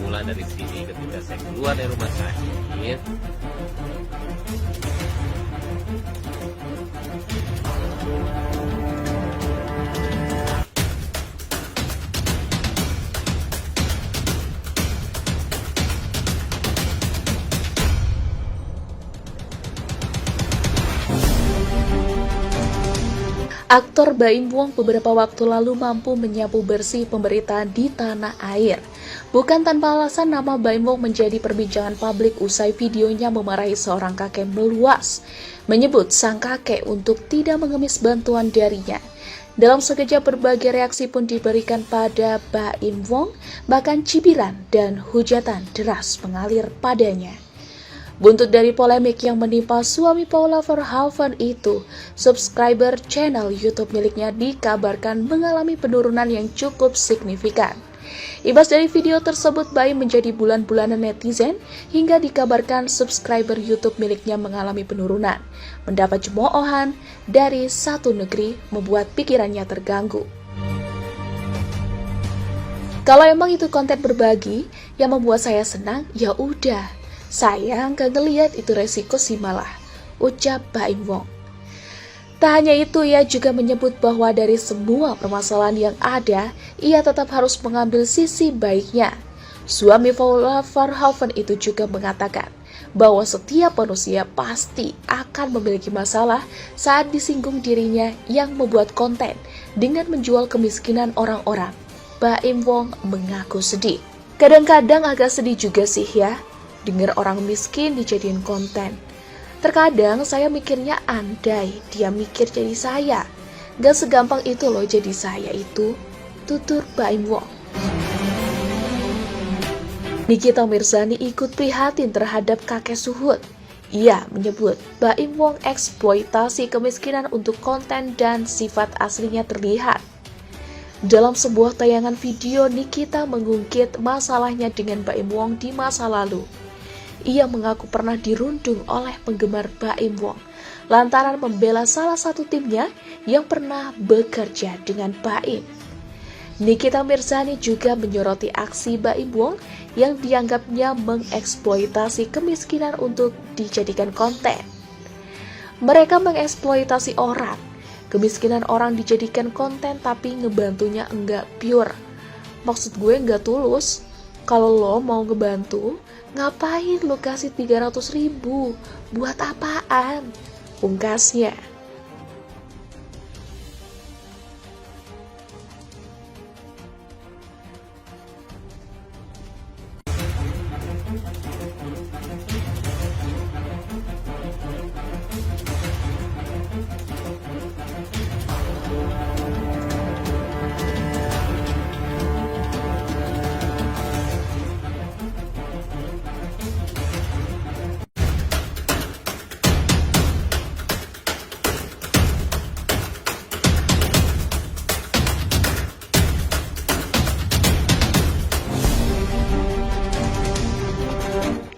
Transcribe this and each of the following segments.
bermula dari sini ketika saya keluar dari rumah sakit. Aktor Baim Wong beberapa waktu lalu mampu menyapu bersih pemberitaan di tanah air. Bukan tanpa alasan nama Baim Wong menjadi perbincangan publik usai videonya memarahi seorang kakek meluas, menyebut sang kakek untuk tidak mengemis bantuan darinya. Dalam sekejap berbagai reaksi pun diberikan pada Baim Wong, bahkan cibiran dan hujatan deras mengalir padanya. Buntut dari polemik yang menimpa suami Paula Verhoeven itu, subscriber channel YouTube miliknya dikabarkan mengalami penurunan yang cukup signifikan. Imbas dari video tersebut, Baim menjadi bulan-bulanan netizen hingga dikabarkan subscriber YouTube miliknya mengalami penurunan. Mendapat cemoohan dari satu negeri membuat pikirannya terganggu. Kalau emang itu konten berbagi yang membuat saya senang, ya udah. Saya nggak ngeliat itu resiko sih malah, ucap Baim Wong. Tak hanya itu, ia juga menyebut bahwa dari semua permasalahan yang ada, ia tetap harus mengambil sisi baiknya. Suami Paula Verhoeven itu juga mengatakan bahwa setiap manusia pasti akan memiliki masalah saat disinggung dirinya yang membuat konten dengan menjual kemiskinan orang-orang. Baim Wong mengaku sedih. Kadang-kadang agak sedih juga sih ya, dengar orang miskin dijadiin konten. Terkadang saya mikirnya andai dia mikir jadi saya. Gak segampang itu loh jadi saya itu, tutur Baim Wong. Nikita Mirzani ikut prihatin terhadap kakek Suhut. Ia menyebut Baim Wong eksploitasi kemiskinan untuk konten dan sifat aslinya terlihat. Dalam sebuah tayangan video, Nikita mengungkit masalahnya dengan Baim Wong di masa lalu. Ia mengaku pernah dirundung oleh penggemar Baim Wong lantaran membela salah satu timnya yang pernah bekerja dengan Baim. Nikita Mirzani juga menyoroti aksi Baim Wong yang dianggapnya mengeksploitasi kemiskinan untuk dijadikan konten. Mereka mengeksploitasi orang, kemiskinan orang dijadikan konten tapi ngebantunya enggak pure. Maksud gue enggak tulus. Kalau lo mau ngebantu, ngapain lo kasih 300.000? Buat apaan? Pungkasnya.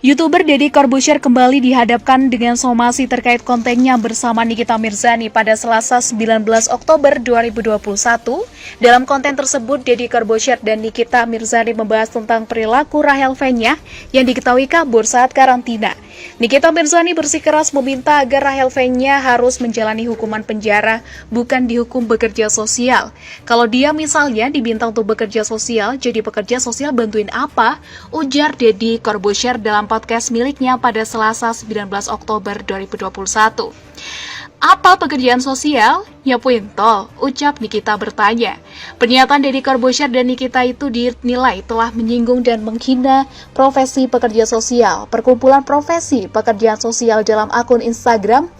YouTuber Deddy Corbuzier kembali dihadapkan dengan somasi terkait kontennya bersama Nikita Mirzani pada Selasa 19 Oktober 2021. Dalam konten tersebut, Deddy Corbuzier dan Nikita Mirzani membahas tentang perilaku Rahel Fenya yang diketahui kabur saat karantina. Nikita Mirzani bersikeras meminta agar Rahel Fenya harus menjalani hukuman penjara, bukan dihukum bekerja sosial. Kalau dia misalnya dibintang untuk bekerja sosial, jadi pekerja sosial bantuin apa? Ujar Deddy Corbuzier dalam podcast miliknya pada Selasa 19 Oktober 2021. Apa pekerjaan sosial? Ya puintol, ucap Nikita bertanya. Pernyataan Deddy Corbuzier dan Nikita itu dinilai telah menyinggung dan menghina profesi pekerja sosial. Perkumpulan profesi pekerjaan sosial dalam akun Instagram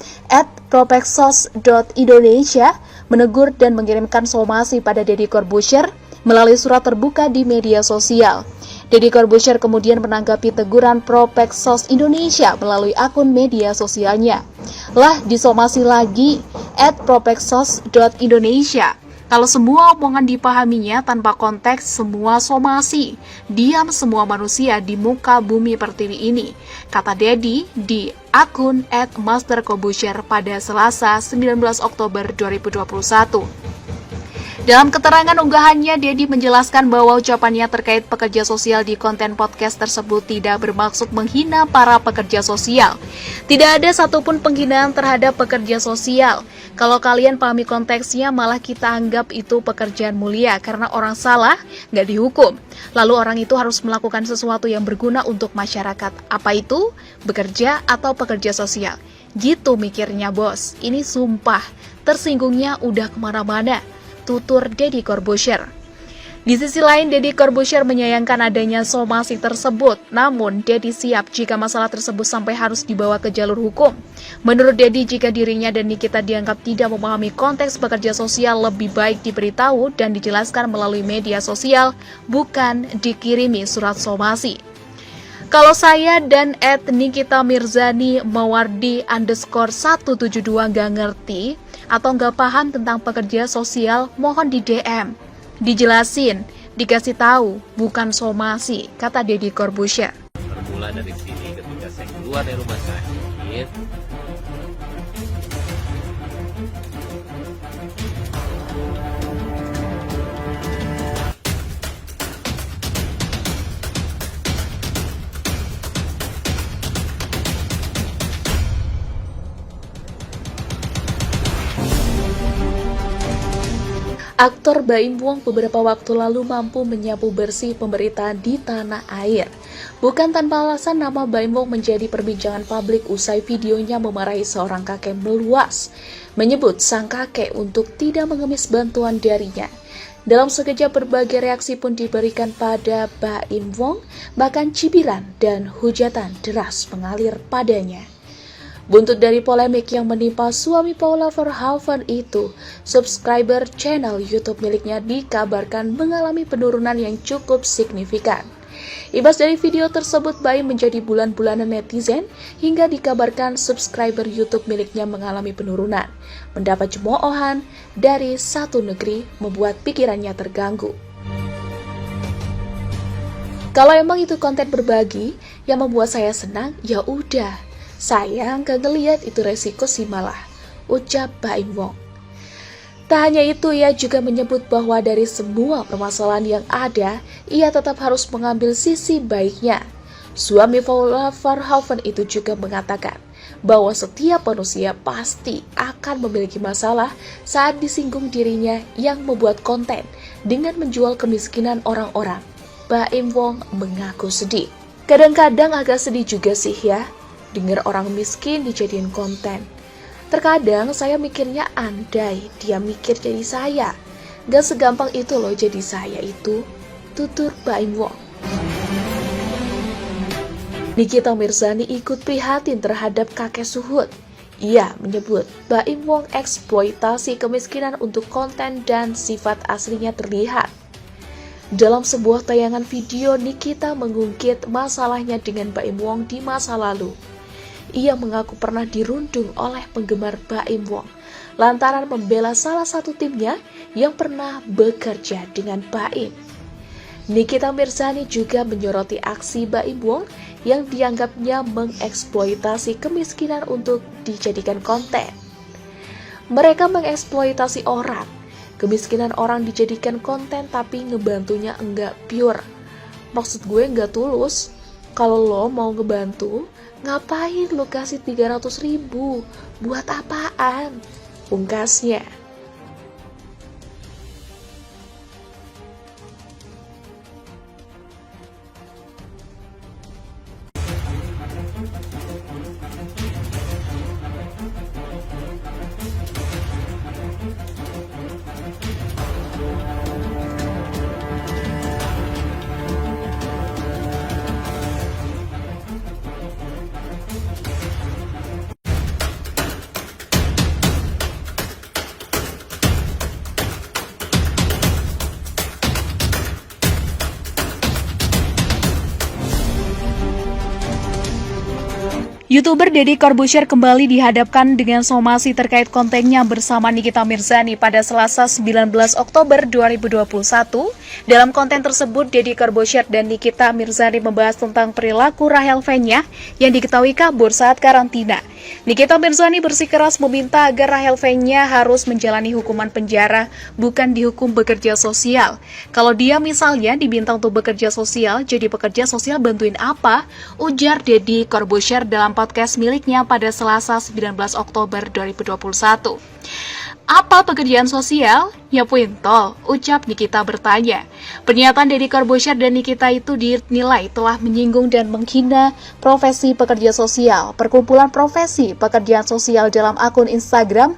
@propexsos.indonesia menegur dan mengirimkan somasi pada Deddy Corbuzier melalui surat terbuka di media sosial. Deddy Corbuzier kemudian menanggapi teguran Propexsos Indonesia melalui akun media sosialnya. Lah disomasi lagi @propexsos.indonesia. Kalau semua omongan dipahaminya tanpa konteks, semua somasi. Diam semua manusia di muka bumi pertiwi ini, kata Deddy di akun @mastercorbuzier pada Selasa 19 Oktober 2021. Dalam keterangan unggahannya, Deddy menjelaskan bahwa ucapannya terkait pekerja sosial di konten podcast tersebut tidak bermaksud menghina para pekerja sosial. Tidak ada satupun penghinaan terhadap pekerja sosial. Kalau kalian pahami konteksnya, malah kita anggap itu pekerjaan mulia karena orang salah nggak dihukum. Lalu orang itu harus melakukan sesuatu yang berguna untuk masyarakat. Apa itu? Bekerja atau pekerja sosial. Gitu mikirnya bos. Ini sumpah, tersinggungnya udah kemana-mana. Tutur Deddy Corbuzier. Di sisi lain, Deddy Corbuzier menyayangkan adanya somasi tersebut. Namun, Deddy siap jika masalah tersebut sampai harus dibawa ke jalur hukum. Menurut Deddy, jika dirinya dan Nikita dianggap tidak memahami konteks pekerja sosial, lebih baik diberitahu dan dijelaskan melalui media sosial, bukan dikirimi surat somasi. Kalau saya dan Nikita Mirzani Mawardi _172 nggak ngerti atau nggak paham tentang pekerja sosial, mohon di DM, dijelasin, dikasih tahu, bukan somasi, kata Deddy Corbuzier. Bermula dari sini ketika saya keluar dari rumah sakit. Aktor Baim Wong beberapa waktu lalu mampu menyapu bersih pemberitaan di tanah air. Bukan tanpa alasan nama Baim Wong menjadi perbincangan publik usai videonya memarahi seorang kakek meluas, menyebut sang kakek untuk tidak mengemis bantuan darinya. Dalam sekejap berbagai reaksi pun diberikan pada Baim Wong, bahkan cibiran dan hujatan deras mengalir padanya. Buntut dari polemik yang menimpa suami Paula Verhoeven itu, subscriber channel YouTube miliknya dikabarkan mengalami penurunan yang cukup signifikan. Imbas dari video tersebut, Baim menjadi bulan-bulanan netizen hingga dikabarkan subscriber YouTube miliknya mengalami penurunan. Mendapat cemoohan dari satu negeri membuat pikirannya terganggu. Kalau emang itu konten berbagi yang membuat saya senang, ya udah. Saya nggak ngeliat itu resiko sih malah, ucap Baim Wong. Tak hanya itu, ia juga menyebut bahwa dari semua permasalahan yang ada, ia tetap harus mengambil sisi baiknya. Suami Paula Verhoeven itu juga mengatakan bahwa setiap manusia pasti akan memiliki masalah saat disinggung dirinya yang membuat konten dengan menjual kemiskinan orang-orang. Baim Wong mengaku sedih. Kadang-kadang agak sedih juga sih ya, dengar orang miskin dijadiin konten. Terkadang saya mikirnya andai dia mikir jadi saya. Gak segampang itu loh jadi saya itu, tutur Baim Wong. Nikita Mirzani ikut prihatin terhadap kakek Suhut. Ia menyebut Baim Wong eksploitasi kemiskinan untuk konten dan sifat aslinya terlihat. Dalam sebuah tayangan video, Nikita mengungkit masalahnya dengan Baim Wong di masa lalu. Ia mengaku pernah dirundung oleh penggemar Baim Wong lantaran membela salah satu timnya yang pernah bekerja dengan Baim. Nikita Mirzani juga menyoroti aksi Baim Wong yang dianggapnya mengeksploitasi kemiskinan untuk dijadikan konten. Mereka mengeksploitasi orang, kemiskinan orang dijadikan konten tapi ngebantunya enggak pure. Maksud gue enggak tulus. Kalau lo mau ngebantu, ngapain lo kasih 300.000? Buat apaan? Pungkasnya. YouTuber Deddy Corbuzier kembali dihadapkan dengan somasi terkait kontennya bersama Nikita Mirzani pada Selasa 19 Oktober 2021. Dalam konten tersebut, Deddy Corbuzier dan Nikita Mirzani membahas tentang perilaku Rahel Fenya yang diketahui kabur saat karantina. Nikita Mirzani bersikeras meminta agar Rahel V-nya harus menjalani hukuman penjara, bukan dihukum bekerja sosial. Kalau dia misalnya diminta untuk bekerja sosial, jadi pekerja sosial bantuin apa? Ujar Deddy Corbuzier dalam podcast miliknya pada Selasa 19 Oktober 2021. Apa pekerjaan sosial? Ya puintol, ucap Nikita bertanya. Pernyataan Deddy Corbuzier dan Nikita itu dinilai telah menyinggung dan menghina profesi pekerja sosial. Perkumpulan profesi pekerjaan sosial dalam akun Instagram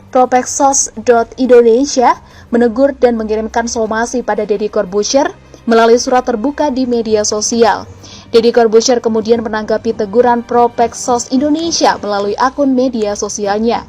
@propexsos.indonesia menegur dan mengirimkan somasi pada Deddy Corbuzier melalui surat terbuka di media sosial. Deddy Corbuzier kemudian menanggapi teguran Propexsos Indonesia melalui akun media sosialnya.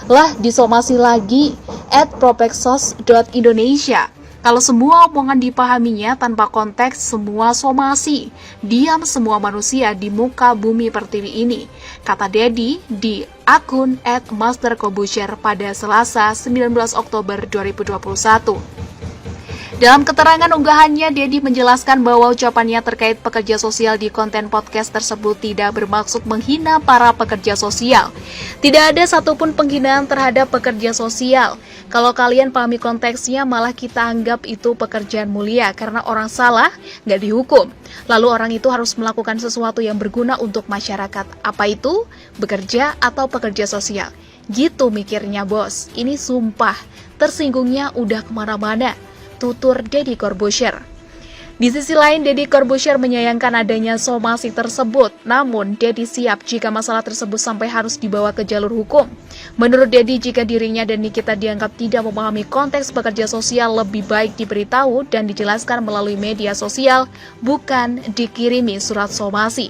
Lah disomasi lagi @propexsos.indonesia. Kalau semua omongan dipahaminya tanpa konteks, semua somasi. Diam semua manusia di muka bumi pertiwi ini, kata Deddy di akun @mastercorbuzier pada Selasa 19 Oktober 2021. Dalam keterangan unggahannya, Deddy menjelaskan bahwa ucapannya terkait pekerja sosial di konten podcast tersebut tidak bermaksud menghina para pekerja sosial. Tidak ada satupun penghinaan terhadap pekerja sosial. Kalau kalian pahami konteksnya, malah kita anggap itu pekerjaan mulia karena orang salah nggak dihukum. Lalu orang itu harus melakukan sesuatu yang berguna untuk masyarakat. Apa itu? Bekerja atau pekerja sosial? Gitu mikirnya bos. Ini sumpah, tersinggungnya udah kemana-mana. Tutur Deddy Corbuzier. Di sisi lain, Deddy Corbuzier menyayangkan adanya somasi tersebut. Namun, Deddy siap jika masalah tersebut sampai harus dibawa ke jalur hukum. Menurut Deddy, jika dirinya dan Nikita dianggap tidak memahami konteks pekerja sosial, lebih baik diberitahu dan dijelaskan melalui media sosial, bukan dikirimi surat somasi.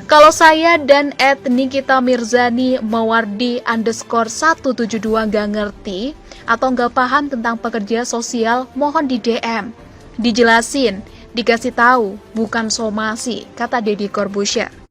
Kalau saya dan @Nikita Mirzani Mawardi _172 gak ngerti atau nggak paham tentang pekerja sosial, mohon di DM. Dijelasin, dikasih tahu, bukan somasi, kata Deddy Corbuzier.